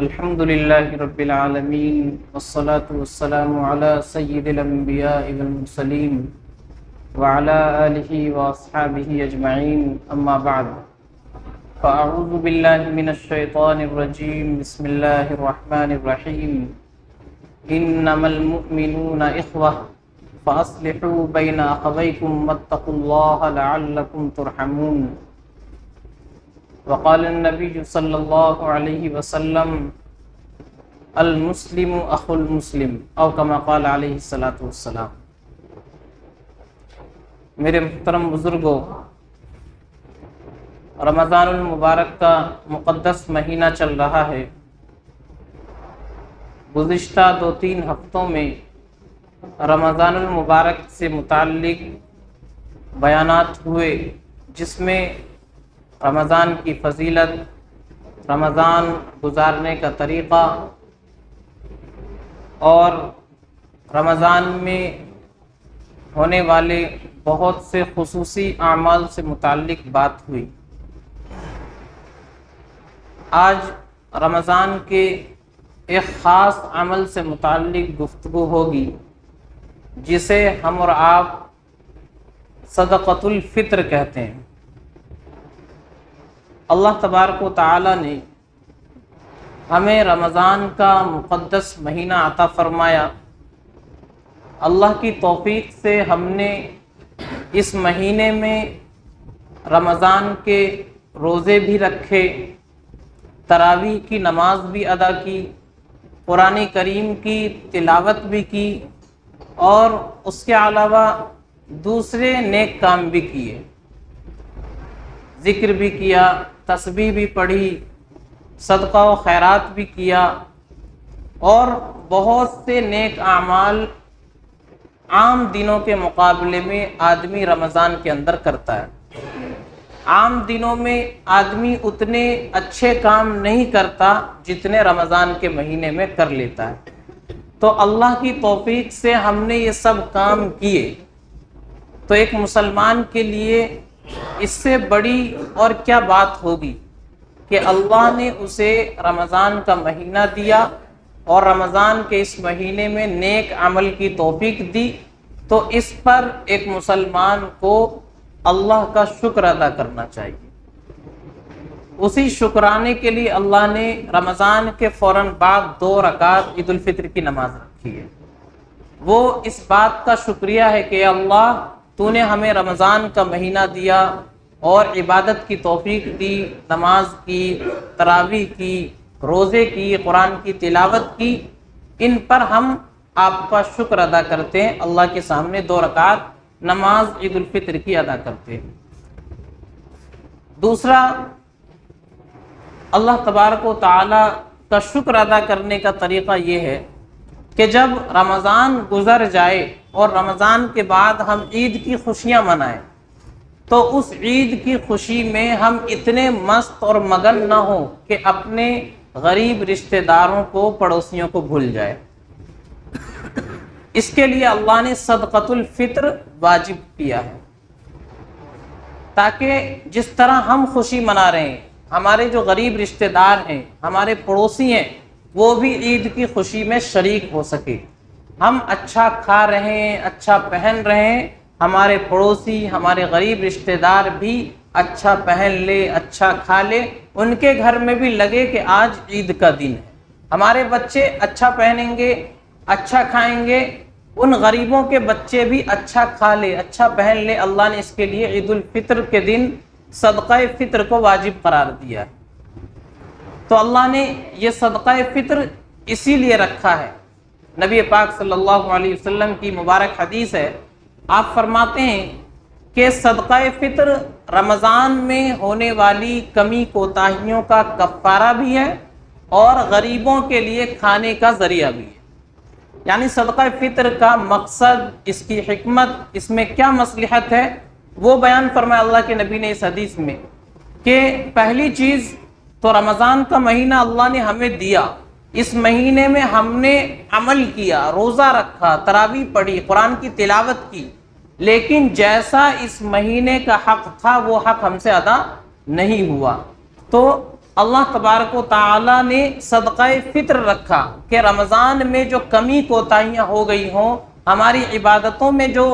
الحمد لله رب العالمين والصلاة والسلام على سيد الأنبياء والمرسلين وعلى آله وأصحابه أجمعين أما بعد فأعوذ بالله من الشيطان الرجيم بسم الله الرحمن الرحيم إنما المؤمنون إخوة فأصلحوا بين أخويكم واتقوا الله لعلكم ترحمون وقال النبي صلی اللہ علیہ وسلم المسلم اخو المسلم او کما قال علیہ الصلوۃ والسلام۔ میرے محترم بزرگوں، رمضان المبارک کا مقدس مہینہ چل رہا ہے۔ گزشتہ 2-3 ہفتوں میں رمضان المبارک سے متعلق بیانات ہوئے، جس میں رمضان کی فضیلت، رمضان گزارنے کا طریقہ اور رمضان میں ہونے والے بہت سے خصوصی اعمال سے متعلق بات ہوئی۔ آج رمضان کے ایک خاص عمل سے متعلق گفتگو ہوگی، جسے ہم اور آپ صدقۃ الفطر کہتے ہیں۔ اللہ تبارک و تعالی نے ہمیں رمضان کا مقدس مہینہ عطا فرمایا۔ اللہ کی توفیق سے ہم نے اس مہینے میں رمضان کے روزے بھی رکھے، تراویح کی نماز بھی ادا کی، قرآن کریم کی تلاوت بھی کی اور اس کے علاوہ دوسرے نیک کام بھی کیے، ذکر بھی کیا، تسبیح بھی پڑھی، صدقہ و خیرات بھی کیا، اور بہت سے نیک اعمال عام دنوں کے مقابلے میں آدمی رمضان کے اندر کرتا ہے۔ عام دنوں میں آدمی اتنے اچھے کام نہیں کرتا جتنے رمضان کے مہینے میں کر لیتا ہے۔ تو اللہ کی توفیق سے ہم نے یہ سب کام کیے، تو ایک مسلمان کے لیے اس سے بڑی اور کیا بات ہوگی کہ اللہ نے اسے رمضان کا مہینہ دیا اور رمضان کے اس مہینے میں نیک عمل کی توفیق دی، تو اس پر ایک مسلمان کو اللہ کا شکر ادا کرنا چاہیے۔ اسی شکرانے کے لیے اللہ نے رمضان کے فوراً بعد 2 رکعت عید الفطر کی نماز رکھی ہے۔ وہ اس بات کا شکریہ ہے کہ اللہ تو نے ہمیں رمضان کا مہینہ دیا اور عبادت کی توفیق دی، نماز کی، تراویح کی، روزے کی، قرآن کی تلاوت کی۔ ان پر ہم آپ کا شکر ادا کرتے ہیں، اللہ کے سامنے 2 رکعت نماز عید الفطر کی ادا کرتے ہیں۔ دوسرا، اللہ تبارک و تعالی کا شکر ادا کرنے کا طریقہ یہ ہے کہ جب رمضان گزر جائے اور رمضان کے بعد ہم عید کی خوشیاں منائیں، تو اس عید کی خوشی میں ہم اتنے مست اور مگن نہ ہوں کہ اپنے غریب رشتہ داروں کو، پڑوسیوں کو بھول جائے۔ اس کے لیے اللہ نے صدقۃ الفطر واجب کیا ہے، تاکہ جس طرح ہم خوشی منا رہے ہیں، ہمارے جو غریب رشتہ دار ہیں، ہمارے پڑوسی ہیں، وہ بھی عید کی خوشی میں شریک ہو سکے۔ ہم اچھا کھا رہے ہیں، اچھا پہن رہے ہیں، ہمارے پڑوسی، ہمارے غریب رشتہ دار بھی اچھا پہن لے، اچھا کھا لے، ان کے گھر میں بھی لگے کہ آج عید کا دن ہے۔ ہمارے بچے اچھا پہنیں گے، اچھا کھائیں گے، ان غریبوں کے بچے بھی اچھا کھا لے، اچھا پہن لے۔ اللہ نے اس کے لیے عید الفطر کے دن صدقہ فطر کو واجب قرار دیا ہے۔ تو اللہ نے یہ صدقہ فطر اسی لیے رکھا ہے۔ نبی پاک صلی اللہ علیہ وسلم کی مبارک حدیث ہے، آپ فرماتے ہیں کہ صدقہ فطر رمضان میں ہونے والی کمی کوتاہیوں کا کفارہ بھی ہے اور غریبوں کے لیے کھانے کا ذریعہ بھی ہے۔ یعنی صدقہ فطر کا مقصد، اس کی حکمت، اس میں کیا مصلحت ہے، وہ بیان فرمایا اللہ کے نبی نے اس حدیث میں کہ پہلی چیز تو رمضان کا مہینہ اللہ نے ہمیں دیا، اس مہینے میں ہم نے عمل کیا، روزہ رکھا، تراویح پڑھی، قرآن کی تلاوت کی، لیکن جیسا اس مہینے کا حق تھا وہ حق ہم سے ادا نہیں ہوا۔ تو اللہ تبارک و تعالی نے صدقہ فطر رکھا کہ رمضان میں جو کمی کوتاہیاں ہو گئی ہوں، ہماری عبادتوں میں جو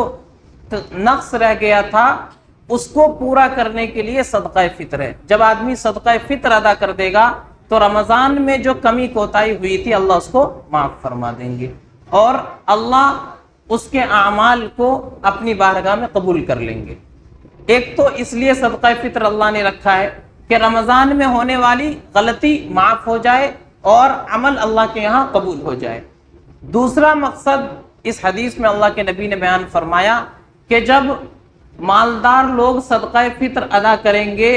نقص رہ گیا تھا، اس کو پورا کرنے کے لیے صدقہ فطر ہے۔ جب آدمی صدقہ فطر ادا کر دے گا تو رمضان میں جو کمی کوتاہی ہوئی تھی اللہ اس کو معاف فرما دیں گے، اور اللہ اس کے اعمال کو اپنی بارگاہ میں قبول کر لیں گے۔ ایک تو اس لیے صدقہ فطر اللہ نے رکھا ہے کہ رمضان میں ہونے والی غلطی معاف ہو جائے اور عمل اللہ کے یہاں قبول ہو جائے۔ دوسرا مقصد اس حدیث میں اللہ کے نبی نے بیان فرمایا کہ جب مالدار لوگ صدقہ فطر ادا کریں گے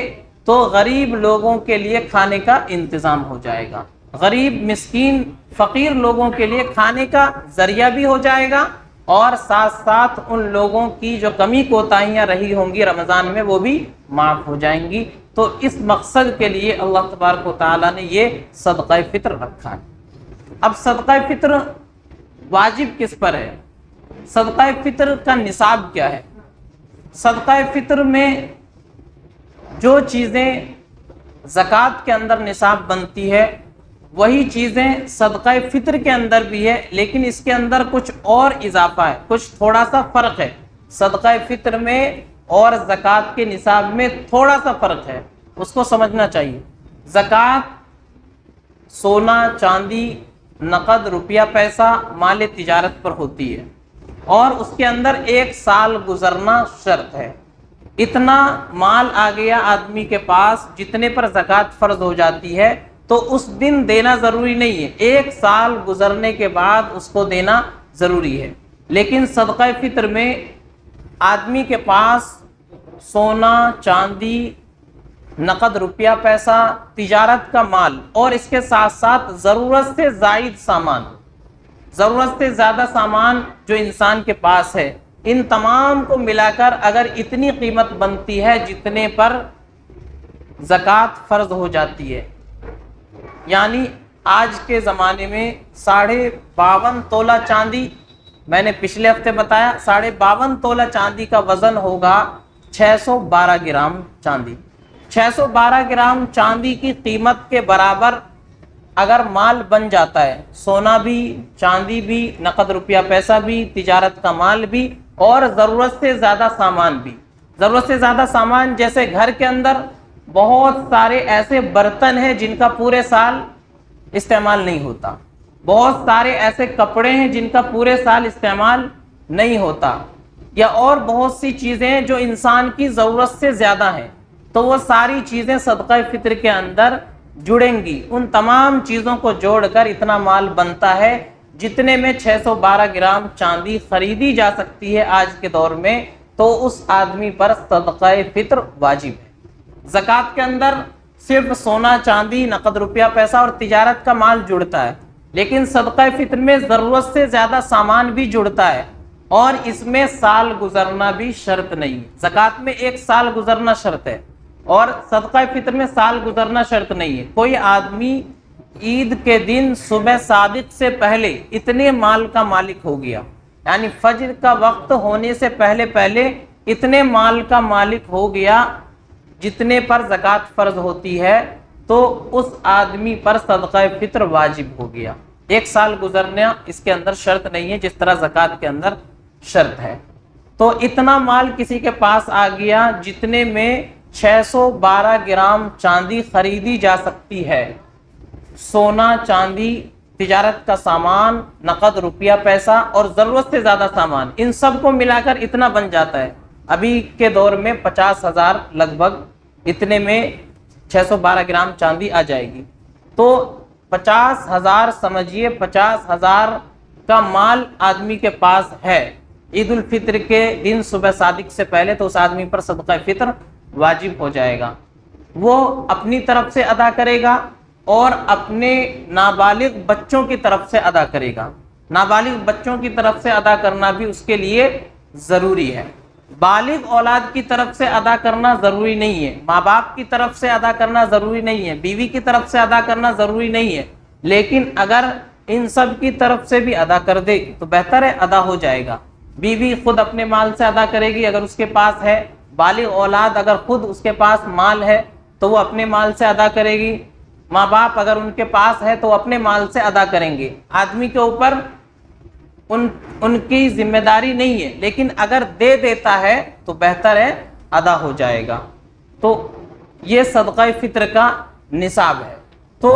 تو غریب لوگوں کے لیے کھانے کا انتظام ہو جائے گا، غریب مسکین فقیر لوگوں کے لیے کھانے کا ذریعہ بھی ہو جائے گا، اور ساتھ ساتھ ان لوگوں کی جو کمی کوتاہیاں رہی ہوں گی رمضان میں وہ بھی معاف ہو جائیں گی۔ تو اس مقصد کے لیے اللہ تبارک و تعالیٰ نے یہ صدقہ فطر رکھا ہے۔ اب صدقہ فطر واجب کس پر ہے؟ صدقہ فطر کا نصاب کیا ہے؟ صدقہ فطر میں جو چیزیں زکوٰۃ کے اندر نصاب بنتی ہے وہی چیزیں صدقہ فطر کے اندر بھی ہے، لیکن اس کے اندر کچھ اور اضافہ ہے، کچھ تھوڑا سا فرق ہے۔ صدقہ فطر میں اور زکوٰۃ کے نصاب میں تھوڑا سا فرق ہے، اس کو سمجھنا چاہیے۔ زکوٰۃ سونا چاندی نقد روپیہ پیسہ مال تجارت پر ہوتی ہے، اور اس کے اندر 1 سال گزرنا شرط ہے۔ اتنا مال آ گیا آدمی کے پاس جتنے پر زکوٰۃ فرض ہو جاتی ہے تو اس دن دینا ضروری نہیں ہے، 1 سال گزرنے کے بعد اس کو دینا ضروری ہے۔ لیکن صدقہ فطر میں آدمی کے پاس سونا چاندی نقد روپیہ پیسہ تجارت کا مال اور اس کے ساتھ ساتھ ضرورت سے زائد سامان، ضرورت سے زیادہ سامان جو انسان کے پاس ہے، ان تمام کو ملا کر اگر اتنی قیمت بنتی ہے جتنے پر زکوٰۃ فرض ہو جاتی ہے، یعنی آج کے زمانے میں 52.5 تولہ چاندی، میں نے پچھلے ہفتے بتایا 52.5 تولہ چاندی کا وزن ہوگا 612 گرام چاندی۔ 612 گرام چاندی کی قیمت کے برابر اگر مال بن جاتا ہے، سونا بھی چاندی بھی نقد روپیہ پیسہ بھی تجارت کا مال بھی اور ضرورت سے زیادہ سامان بھی، ضرورت سے زیادہ سامان جیسے گھر کے اندر بہت سارے ایسے برتن ہیں جن کا پورے سال استعمال نہیں ہوتا، بہت سارے ایسے کپڑے ہیں جن کا پورے سال استعمال نہیں ہوتا، یا اور بہت سی چیزیں جو انسان کی ضرورت سے زیادہ ہیں، تو وہ ساری چیزیں صدقہ فطر کے اندر جڑیں گی۔ ان تمام چیزوں کو جوڑ کر اتنا مال بنتا ہے جتنے میں 612 گرام چاندی خریدی جا سکتی ہے آج کے دور میں، تو اس آدمی پر صدقہ فطر واجب ہے۔ زکوٰۃ کے اندر صرف سونا چاندی نقد روپیہ پیسہ اور تجارت کا مال جڑتا ہے، لیکن صدقہ فطر میں ضرورت سے زیادہ سامان بھی جڑتا ہے، اور اس میں سال گزرنا بھی شرط نہیں ہے۔ زکوٰۃ میں 1 سال گزرنا شرط ہے اور صدقہ فطر میں سال گزرنا شرط نہیں ہے۔ کوئی آدمی عید کے دن صبح صادق سے پہلے اتنے مال کا مالک ہو گیا، یعنی فجر کا وقت ہونے سے پہلے اتنے مال کا مالک ہو گیا جتنے پر زکوٰۃ فرض ہوتی ہے، تو اس آدمی پر صدقہ فطر واجب ہو گیا۔ 1 سال گزرنا اس کے اندر شرط نہیں ہے جس طرح زکوٰۃ کے اندر شرط ہے۔ تو اتنا مال کسی کے پاس آ گیا جتنے میں 612 گرام چاندی خریدی جا سکتی ہے، سونا چاندی تجارت کا سامان نقد روپیہ پیسہ اور ضرورت سے زیادہ سامان، ان سب کو ملا کر اتنا بن جاتا ہے۔ ابھی کے دور میں 50,000 لگ بھگ، اتنے میں 612 گرام چاندی آ جائے گی، تو 50,000 سمجھیے 50,000 کا مال آدمی کے پاس ہے عید الفطر کے دن صبح صادق سے پہلے، تو اس آدمی پر صدقہ فطر واجب ہو جائے گا۔ وہ اپنی طرف سے ادا کرے گا اور اپنے نابالغ بچوں کی طرف سے ادا کرے گا۔ نابالغ بچوں کی طرف سے ادا کرنا بھی اس کے لیے ضروری ہے۔ بالغ اولاد کی طرف سے ادا کرنا ضروری نہیں ہے، ماں باپ کی طرف سے ادا کرنا ضروری نہیں ہے، بیوی کی طرف سے ادا کرنا ضروری نہیں ہے، لیکن اگر ان سب کی طرف سے بھی ادا کر دے تو بہتر ہے، ادا ہو جائے گا۔ بیوی خود اپنے مال سے ادا کرے گی اگر اس کے پاس ہے، بالغ اولاد اگر خود اس کے پاس مال ہے تو وہ اپنے مال سے ادا کرے گی، ماں باپ اگر ان کے پاس ہے تو اپنے مال سے ادا کریں گے، آدمی کے اوپر ان کی ذمہ داری نہیں ہے، لیکن اگر دے دیتا ہے تو بہتر ہے، ادا ہو جائے گا۔ تو یہ صدقہ فطر کا نصاب ہے۔ تو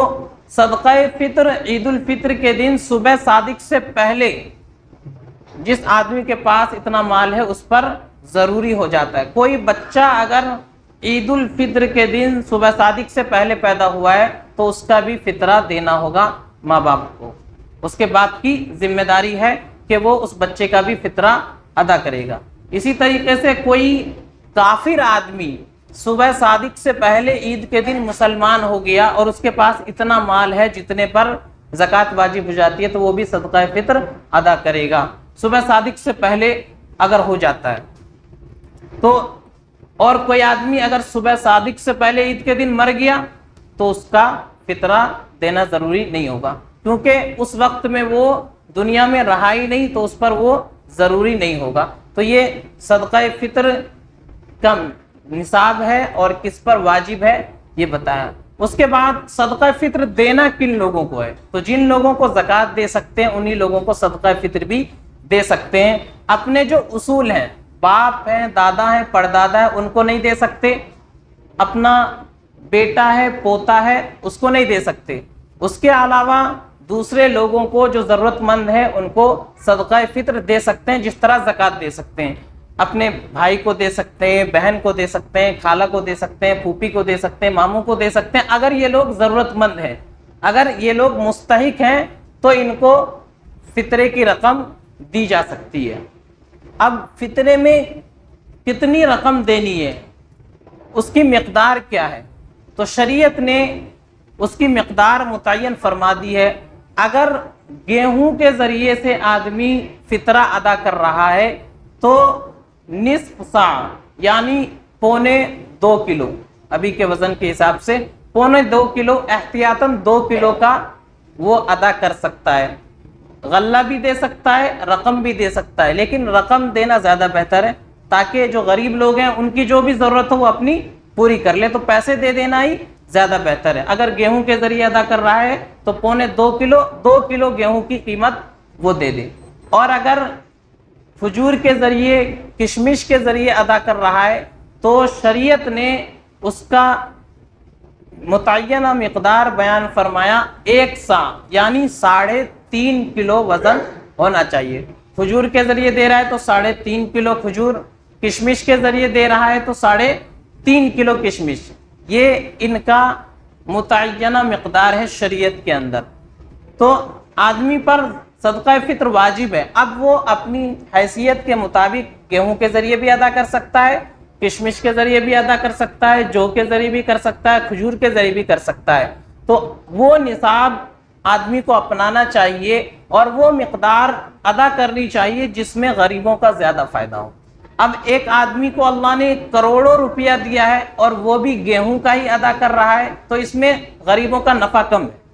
صدقہ فطر عید الفطر کے دن صبح صادق سے پہلے جس آدمی کے پاس اتنا مال ہے اس پر ضروری ہو جاتا ہے۔ کوئی بچہ اگر عید الفطر کے دن صبح صادق سے پہلے پیدا ہوا ہے تو اس کا بھی فطرہ دینا ہوگا ماں باپ کو، اس کے باپ کی ذمہ داری ہے کہ وہ اس بچے کا بھی فطرہ ادا کرے گا۔ اسی طریقے سے کوئی کافر آدمی صبح صادق سے پہلے عید کے دن مسلمان ہو گیا اور اس کے پاس اتنا مال ہے جتنے پر زکوٰۃ واجب ہو جاتی ہے تو وہ بھی صدقہ فطر ادا کرے گا، صبح صادق سے پہلے اگر ہو جاتا ہے تو۔ اور کوئی آدمی اگر صبح صادق سے پہلے عید کے دن مر گیا تو اس کا فطرہ دینا ضروری نہیں ہوگا، کیونکہ اس وقت میں وہ دنیا میں رہا ہی نہیں تو اس پر وہ ضروری نہیں ہوگا۔ تو یہ صدقہ فطر کا نصاب ہے اور کس پر واجب ہے یہ بتایا۔ اس کے بعد صدقہ فطر دینا کن لوگوں کو ہے؟ تو جن لوگوں کو زکوٰۃ دے سکتے ہیں انہی لوگوں کو صدقہ فطر بھی دے سکتے ہیں۔ اپنے جو اصول ہیں، باپ ہیں، دادا ہیں، پردادا ہیں، ان کو نہیں دے سکتے، اپنا بیٹا ہے، پوتا ہے، اس کو نہیں دے سکتے۔ اس کے علاوہ دوسرے لوگوں کو جو ضرورت مند ہے ان کو صدقہ فطر دے سکتے ہیں، جس طرح زکوٰۃ دے سکتے ہیں۔ اپنے بھائی کو دے سکتے ہیں، بہن کو دے سکتے ہیں، خالہ کو دے سکتے ہیں، پھوپھی کو دے سکتے ہیں، ماموں کو دے سکتے ہیں، اگر یہ لوگ ضرورت مند ہیں، اگر یہ لوگ مستحق ہیں تو ان کو فطرے کی رقم دی جا سکتی ہے۔ اب فطرے میں کتنی رقم دینی ہے، اس کی مقدار کیا ہے؟ تو شریعت نے اس کی مقدار متعین فرما دی ہے۔ اگر گیہوں کے ذریعے سے آدمی فطرہ ادا کر رہا ہے تو نصف صاع یعنی 2.25 کلو، ابھی کے وزن کے حساب سے 2.25 کلو، احتیاطاً 2 کلو کا وہ ادا کر سکتا ہے۔ غلہ بھی دے سکتا ہے، رقم بھی دے سکتا ہے، لیکن رقم دینا زیادہ بہتر ہے تاکہ جو غریب لوگ ہیں ان کی جو بھی ضرورت ہو وہ اپنی پوری کر لے، تو پیسے دے دینا ہی زیادہ بہتر ہے۔ اگر گیہوں کے ذریعے ادا کر رہا ہے تو 2.25 کلو، 2 کلو گیہوں کی قیمت وہ دے دے۔ اور اگر کھجور کے ذریعے، کشمش کے ذریعے ادا کر رہا ہے تو شریعت نے اس کا متعینہ مقدار بیان فرمایا، 1 صاع یعنی 3.5 کلو وزن ہونا چاہیے۔ کھجور کے ذریعے دے رہا ہے تو 3.5 کلو کھجور، کشمش کے ذریعے دے رہا ہے تو 3.5 کلو کشمش، یہ ان کا متعینہ مقدار ہے شریعت کے اندر۔ تو آدمی پر صدقہ فطر واجب ہے۔ اب وہ اپنی حیثیت کے مطابق گیہوں کے ذریعے بھی ادا کر سکتا ہے، کشمش کے ذریعے بھی ادا کر سکتا ہے، جو کے ذریعے بھی کر سکتا ہے، کھجور کے ذریعے بھی کر سکتا ہے۔ تو وہ نصاب آدمی کو اپنانا چاہیے اور وہ مقدار ادا کرنی چاہیے جس میں غریبوں کا زیادہ فائدہ ہو۔ اب ایک آدمی کو اللہ نے کروڑوں روپیہ دیا ہے اور وہ بھی گیہوں کا ہی ادا کر رہا ہے تو اس میں غریبوں کا نفع کم ہے۔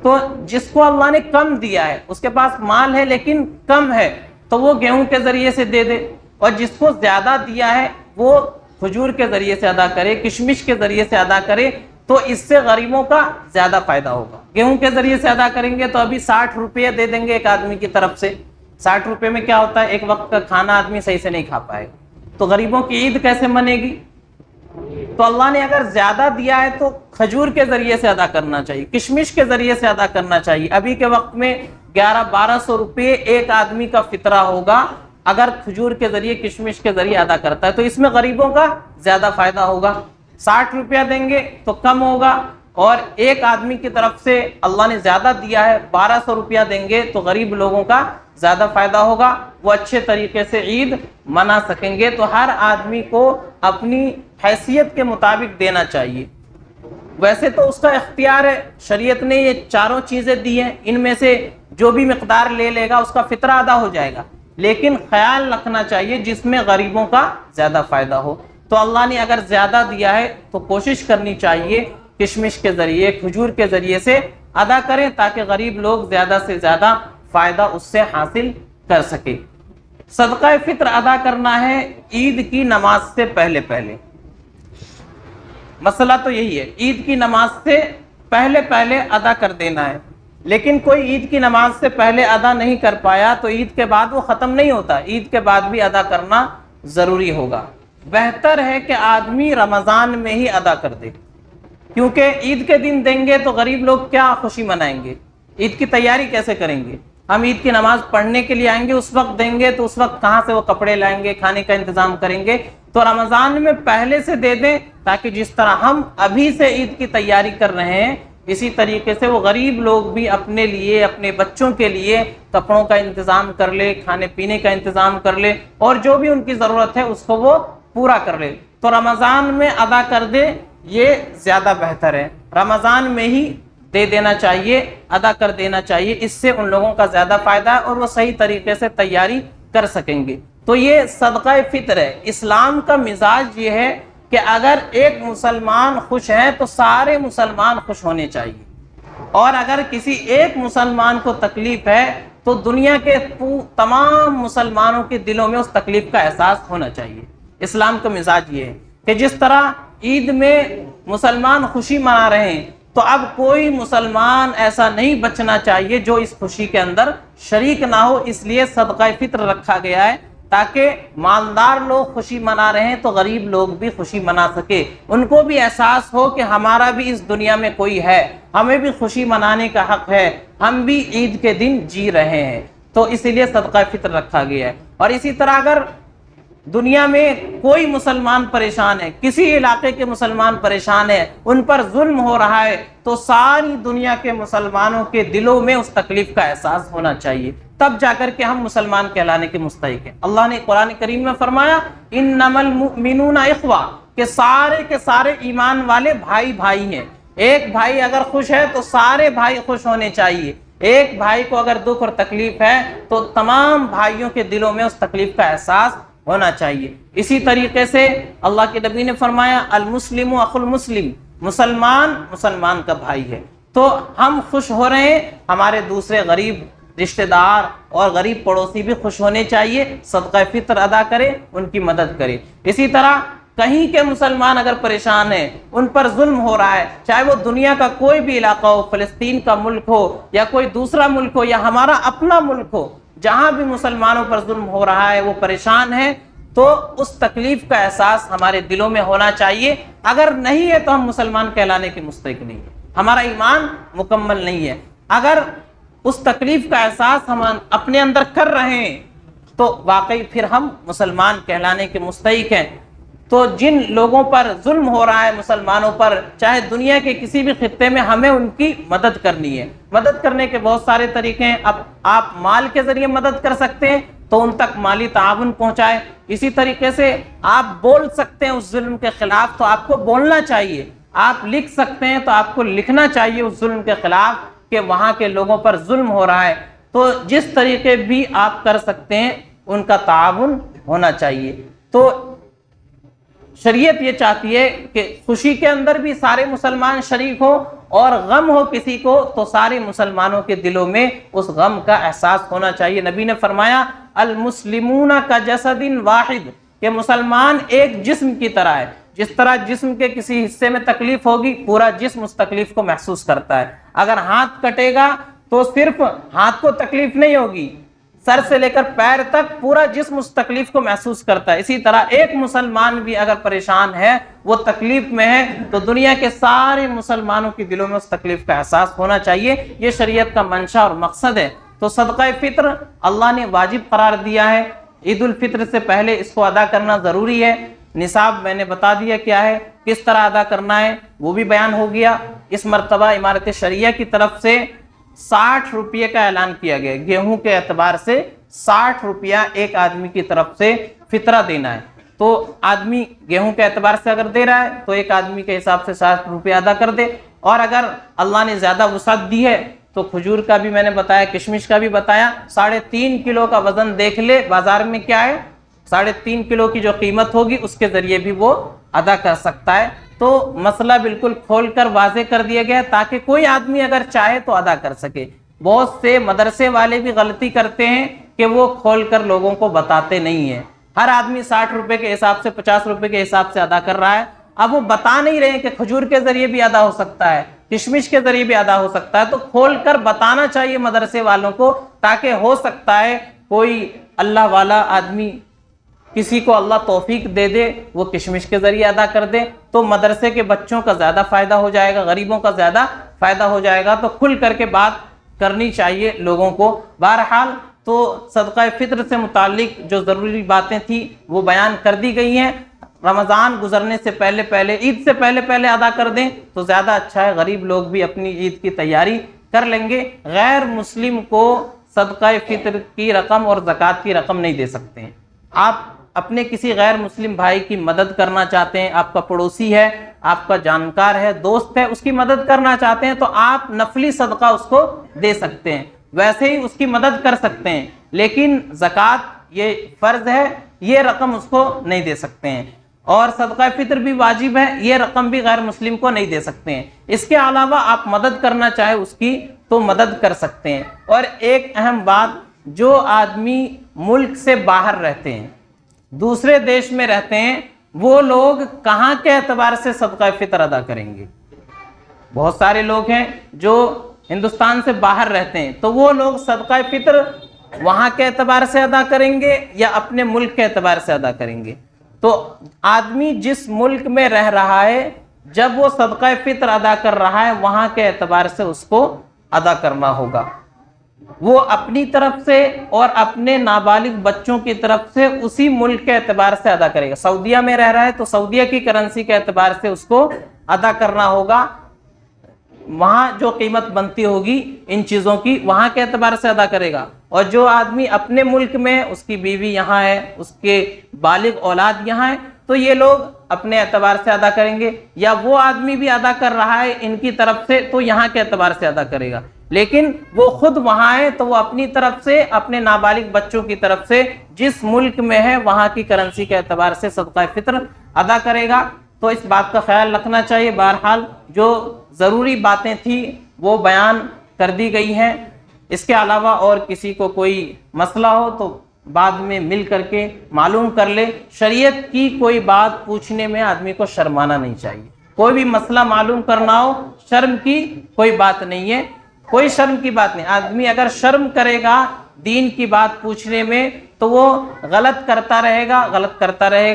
تو جس کو اللہ نے کم دیا ہے، اس کے پاس مال ہے لیکن کم ہے، تو وہ گیہوں کے ذریعے سے دے دے، اور جس کو زیادہ دیا ہے وہ کھجور کے ذریعے سے ادا کرے، کشمش کے ذریعے سے ادا کرے، تو اس سے غریبوں کا زیادہ فائدہ ہوگا۔ گیہوں کے ذریعے سے ادا کریں گے تو ابھی 60 روپے دے دیں گے ایک آدمی کی طرف سے، 60 روپے میں کیا ہوتا ہے؟ ایک وقت کا کھانا آدمی صحیح سے نہیں کھا پائے گا، تو غریبوں کی عید کیسے بنے گی؟ تو اللہ نے اگر زیادہ دیا ہے تو کھجور کے ذریعے سے ادا کرنا چاہیے، کشمش کے ذریعے سے ادا کرنا چاہیے۔ ابھی کے وقت میں 1100-1200 روپے ایک آدمی کا فطرہ ہوگا اگر کھجور کے ذریعے، کشمش کے ذریعے ادا کرتا ہے، تو اس میں غریبوں کا زیادہ فائدہ ہوگا۔ 60 روپیہ دیں گے تو کم ہوگا، اور ایک آدمی کی طرف سے اللہ نے زیادہ دیا ہے، 1200 روپیہ دیں گے تو غریب لوگوں کا زیادہ فائدہ ہوگا، وہ اچھے طریقے سے عید منا سکیں گے۔ تو ہر آدمی کو اپنی حیثیت کے مطابق دینا چاہیے۔ ویسے تو اس کا اختیار ہے، شریعت نے یہ چاروں چیزیں دی ہیں، ان میں سے جو بھی مقدار لے لے گا اس کا فطرہ ادا ہو جائے گا، لیکن خیال رکھنا چاہیے جس میں غریبوں کا زیادہ فائدہ ہو۔ تو اللہ نے اگر زیادہ دیا ہے تو کوشش کرنی چاہیے کشمش کے ذریعے، کھجور کے ذریعے سے ادا کریں تاکہ غریب لوگ زیادہ سے زیادہ فائدہ اس سے حاصل کر سکے۔ صدقہ فطر ادا کرنا ہے عید کی نماز سے پہلے۔ مسئلہ تو یہی ہے، عید کی نماز سے پہلے پہلے ادا کر دینا ہے. لیکن کوئی عید کی نماز سے پہلے ادا نہیں کر پایا تو عید کے بعد وہ ختم نہیں ہوتا، عید کے بعد بھی ادا کرنا ضروری ہوگا. بہتر ہے کہ آدمی رمضان میں ہی ادا کر دے، کیونکہ عید کے دن دیں گے تو غریب لوگ کیا خوشی منائیں گے، عید کی تیاری کیسے کریں گے؟ ہم عید کی نماز پڑھنے کے لیے آئیں گے، اس وقت دیں گے تو اس وقت کہاں سے وہ کپڑے لائیں گے، کھانے کا انتظام کریں گے؟ تو رمضان میں پہلے سے دے دیں، تاکہ جس طرح ہم ابھی سے عید کی تیاری کر رہے ہیں اسی طریقے سے وہ غریب لوگ بھی اپنے لیے، اپنے بچوں کے لیے کپڑوں کا انتظام کر لے، کھانے پینے کا انتظام کر لے، اور جو بھی ان کی ضرورت ہے اس کو وہ پورا کر لے. تو رمضان میں ادا کر دے، یہ زیادہ بہتر ہے. رمضان میں ہی دے دینا چاہیے، ادا کر دینا چاہیے، اس سے ان لوگوں کا زیادہ فائدہ ہے اور وہ صحیح طریقے سے تیاری کر سکیں گے. تو یہ صدقہ فطر ہے. اسلام کا مزاج یہ ہے کہ اگر ایک مسلمان خوش ہے تو سارے مسلمان خوش ہونے چاہیے، اور اگر کسی ایک مسلمان کو تکلیف ہے تو دنیا کے تمام مسلمانوں کے دلوں میں اس تکلیف کا احساس ہونا چاہیے. اسلام کا مزاج یہ ہے کہ جس طرح عید میں مسلمان خوشی منا رہے ہیں تو اب کوئی مسلمان ایسا نہیں بچنا چاہیے جو اس خوشی کے اندر شریک نہ ہو. اس لیے صدقہ فطر رکھا گیا ہے تاکہ مالدار لوگ خوشی منا رہے ہیں تو غریب لوگ بھی خوشی منا سکے، ان کو بھی احساس ہو کہ ہمارا بھی اس دنیا میں کوئی ہے، ہمیں بھی خوشی منانے کا حق ہے، ہم بھی عید کے دن جی رہے ہیں. تو اسی لیے صدقہ فطر رکھا گیا ہے. اور اسی طرح اگر دنیا میں کوئی مسلمان پریشان ہے، کسی علاقے کے مسلمان پریشان ہے، ان پر ظلم ہو رہا ہے، تو ساری دنیا کے مسلمانوں کے دلوں میں اس تکلیف کا احساس ہونا چاہیے، تب جا کر کے ہم مسلمان کہلانے کے مستحق ہیں. اللہ نے قرآن کریم میں فرمایا انما المؤمنون اخوہ، کہ سارے کے سارے ایمان والے بھائی بھائی ہیں. ایک بھائی اگر خوش ہے تو سارے بھائی خوش ہونے چاہیے. ایک بھائی کو اگر دکھ اور تکلیف ہے تو تمام بھائیوں کے دلوں میں اس تکلیف کا احساس ہونا چاہیے. اسی طریقے سے اللہ کے نبی نے فرمایا المسلم اخو المسلم، مسلمان مسلمان کا بھائی ہے. تو ہم خوش ہو رہے ہیں، ہمارے دوسرے غریب رشتہ دار اور غریب پڑوسی بھی خوش ہونے چاہیے، صدقہ فطر ادا کرے، ان کی مدد کرے. اسی طرح کہیں کے مسلمان اگر پریشان ہیں، ان پر ظلم ہو رہا ہے، چاہے وہ دنیا کا کوئی بھی علاقہ ہو، فلسطین کا ملک ہو یا کوئی دوسرا ملک ہو یا ہمارا اپنا ملک ہو، جہاں بھی مسلمانوں پر ظلم ہو رہا ہے، وہ پریشان ہے، تو اس تکلیف کا احساس ہمارے دلوں میں ہونا چاہیے. اگر نہیں ہے تو ہم مسلمان کہلانے کے مستحق نہیں ہیں، ہمارا ایمان مکمل نہیں ہے. اگر اس تکلیف کا احساس ہم اپنے اندر کر رہے ہیں تو واقعی پھر ہم مسلمان کہلانے کے مستحق ہیں. تو جن لوگوں پر ظلم ہو رہا ہے مسلمانوں پر، چاہے دنیا کے کسی بھی خطے میں، ہمیں ان کی مدد کرنی ہے. مدد کرنے کے بہت سارے طریقے ہیں. اب آپ مال کے ذریعے مدد کر سکتے ہیں تو ان تک مالی تعاون پہنچائے. اسی طریقے سے آپ بول سکتے ہیں اس ظلم کے خلاف تو آپ کو بولنا چاہیے. آپ لکھ سکتے ہیں تو آپ کو لکھنا چاہیے اس ظلم کے خلاف کہ وہاں کے لوگوں پر ظلم ہو رہا ہے. تو جس طریقے بھی آپ کر سکتے ہیں ان کا تعاون ہونا چاہیے. تو شریعت یہ چاہتی ہے کہ خوشی کے اندر بھی سارے مسلمان شریک ہو، اور غم ہو کسی کو تو سارے مسلمانوں کے دلوں میں اس غم کا احساس ہونا چاہیے. نبی نے فرمایا المسلمون کجسد واحد، کہ مسلمان ایک جسم کی طرح ہے. جس طرح جسم کے کسی حصے میں تکلیف ہوگی، پورا جسم اس تکلیف کو محسوس کرتا ہے. اگر ہاتھ کٹے گا تو صرف ہاتھ کو تکلیف نہیں ہوگی، سر سے لے کر پیر تک پورا جسم اس تکلیف کو محسوس کرتا ہے. اسی طرح ایک مسلمان بھی اگر پریشان ہے، وہ تکلیف میں ہے، تو دنیا کے سارے مسلمانوں کے دلوں میں اس تکلیف کا احساس ہونا چاہیے. یہ شریعت کا منشا اور مقصد ہے. تو صدقہ فطر اللہ نے واجب قرار دیا ہے. عید الفطر سے پہلے اس کو ادا کرنا ضروری ہے. نصاب میں نے بتا دیا کیا ہے، کس طرح ادا کرنا ہے وہ بھی بیان ہو گیا. اس مرتبہ امارت شریعہ کی طرف سے 60 روپے کا اعلان کیا گیا. گیہوں کے اعتبار سے 60 روپیہ ایک آدمی کی طرف سے فطرہ دینا ہے. تو آدمی گیہوں کے اعتبار سے اگر دے رہا ہے تو ایک آدمی کے حساب سے 60 روپے ادا کر دے. اور اگر اللہ نے زیادہ وسعت دی ہے تو کھجور کا بھی میں نے بتایا، کشمش کا بھی بتایا. 3.5 کلو کا وزن دیکھ لے بازار میں کیا ہے، 3.5 کلو کی جو قیمت ہوگی اس کے ذریعے بھی وہ ادا کر سکتا ہے. تو مسئلہ بالکل کھول کر واضح کر دیا گیا تاکہ کوئی آدمی اگر چاہے تو ادا کر سکے. بہت سے مدرسے والے بھی غلطی کرتے ہیں کہ وہ کھول کر لوگوں کو بتاتے نہیں ہیں. ہر آدمی 60 روپے کے حساب سے، 50 روپے کے حساب سے ادا کر رہا ہے. اب وہ بتا نہیں رہے کہ کھجور کے ذریعے بھی ادا ہو سکتا ہے، کشمش کے ذریعے بھی ادا ہو سکتا ہے، تو کھول کر بتانا چاہیے مدرسے والوں کو، تاکہ ہو سکتا ہے کوئی اللہ والا آدمی، کسی کو اللہ توفیق دے دے، وہ کشمش کے ذریعے ادا کر دے، تو مدرسے کے بچوں کا زیادہ فائدہ ہو جائے گا، غریبوں کا زیادہ فائدہ ہو جائے گا۔ تو کھل کر کے بات کرنی چاہیے لوگوں کو۔ بہرحال تو صدقہ فطر سے متعلق جو ضروری باتیں تھیں وہ بیان کر دی گئی ہیں۔ رمضان گزرنے سے پہلے عید سے پہلے ادا کر دیں تو زیادہ اچھا ہے، غریب لوگ بھی اپنی عید کی تیاری کر لیں گے۔ غیر مسلم کو صدقہ فطر کی رقم اور زکوٰۃ کی رقم نہیں دے سکتے ہیں۔ آپ اپنے کسی غیر مسلم بھائی کی مدد کرنا چاہتے ہیں، آپ کا پڑوسی ہے، آپ کا جانکار ہے، دوست ہے، اس کی مدد کرنا چاہتے ہیں تو آپ نفلی صدقہ اس کو دے سکتے ہیں، ویسے ہی اس کی مدد کر سکتے ہیں، لیکن زکوٰۃ یہ فرض ہے، یہ رقم اس کو نہیں دے سکتے ہیں، اور صدقہ فطر بھی واجب ہے، یہ رقم بھی غیر مسلم کو نہیں دے سکتے ہیں۔ اس کے علاوہ آپ مدد کرنا چاہے اس کی تو مدد کر سکتے ہیں۔ اور ایک اہم بات، جو آدمی ملک سے باہر رہتے ہیں، دوسرے دیش میں رہتے ہیں، وہ لوگ کہاں کے اعتبار سے صدقہ فطر ادا کریں گے؟ بہت سارے لوگ ہیں جو ہندوستان سے باہر رہتے ہیں، تو وہ لوگ صدقہ فطر وہاں کے اعتبار سے ادا کریں گے یا اپنے ملک کے اعتبار سے ادا کریں گے؟ تو آدمی جس ملک میں رہ رہا ہے، جب وہ صدقہ فطر ادا کر رہا ہے، وہاں کے اعتبار سے اس کو ادا کرنا ہوگا۔ وہ اپنی طرف سے اور اپنے نابالغ بچوں کی طرف سے اسی ملک کے اعتبار سے ادا کرے گا۔ سعودیہ میں رہ رہا ہے تو سعودیہ کی کرنسی کے اعتبار سے اس کو ادا کرنا ہوگا، وہاں جو قیمت بنتی ہوگی ان چیزوں کی وہاں کے اعتبار سے ادا کرے گا۔ اور جو آدمی اپنے ملک میں، اس کی بیوی یہاں ہے، اس کے بالغ اولاد یہاں ہے، تو یہ لوگ اپنے اعتبار سے ادا کریں گے، یا وہ آدمی بھی ادا کر رہا ہے ان کی طرف سے تو یہاں کے اعتبار سے ادا کرے گا، لیکن وہ خود وہاں ہے تو وہ اپنی طرف سے، اپنے نابالغ بچوں کی طرف سے جس ملک میں ہے وہاں کی کرنسی کے اعتبار سے صدقہ فطر ادا کرے گا۔ تو اس بات کا خیال رکھنا چاہیے۔ بہرحال جو ضروری باتیں تھیں وہ بیان کر دی گئی ہیں۔ اس کے علاوہ اور کسی کو کوئی مسئلہ ہو تو بعد میں مل کر کے معلوم کر لے۔ شریعت کی کوئی بات پوچھنے میں آدمی کو شرمانا نہیں چاہیے۔ کوئی بھی مسئلہ معلوم کرنا ہو، شرم کی کوئی بات نہیں ہے، کوئی شرم کی بات نہیں۔ آدمی اگر شرم کرے گا دین کی بات پوچھنے میں تو وہ غلط کرتا رہے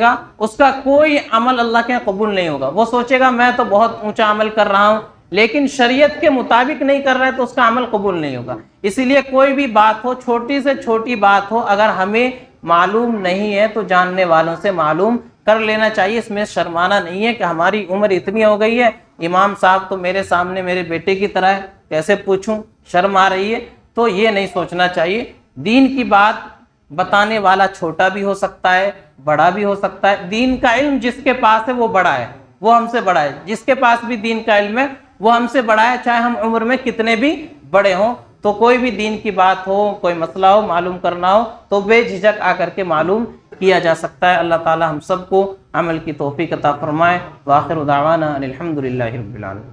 گا، اس کا کوئی عمل اللہ کے قبول نہیں ہوگا۔ وہ سوچے گا میں تو بہت اونچا عمل کر رہا ہوں، لیکن شریعت کے مطابق نہیں کر رہا ہے تو اس کا عمل قبول نہیں ہوگا۔ اسی لیے کوئی بھی بات ہو، چھوٹی سے چھوٹی بات ہو، اگر ہمیں معلوم نہیں ہے تو جاننے والوں سے معلوم کر لینا چاہیے۔ اس میں شرمانا نہیں ہے کہ ہماری عمر اتنی ہو گئی ہے، امام صاحب تو میرے سامنے میرے بیٹے کی طرح ہے، کیسے پوچھوں، شرم آ رہی ہے، تو یہ نہیں سوچنا چاہیے۔ دین کی بات بتانے والا چھوٹا بھی ہو سکتا ہے، بڑا بھی ہو سکتا ہے۔ دین کا علم جس کے پاس ہے وہ بڑا ہے، وہ ہم سے بڑا ہے۔ جس کے پاس بھی دین کا علم ہے وہ ہم سے بڑا ہے، چاہے ہم عمر میں کتنے بھی بڑے ہوں۔ تو کوئی بھی دین کی بات ہو، کوئی مسئلہ ہو، معلوم کرنا ہو تو بے جھجک آ کر کے معلوم کیا جا سکتا ہے۔ اللہ تعالی ہم سب کو عمل کی توفیق عطا فرمائے۔ وآخر دعوانا ان الحمد للہ رب العالمین۔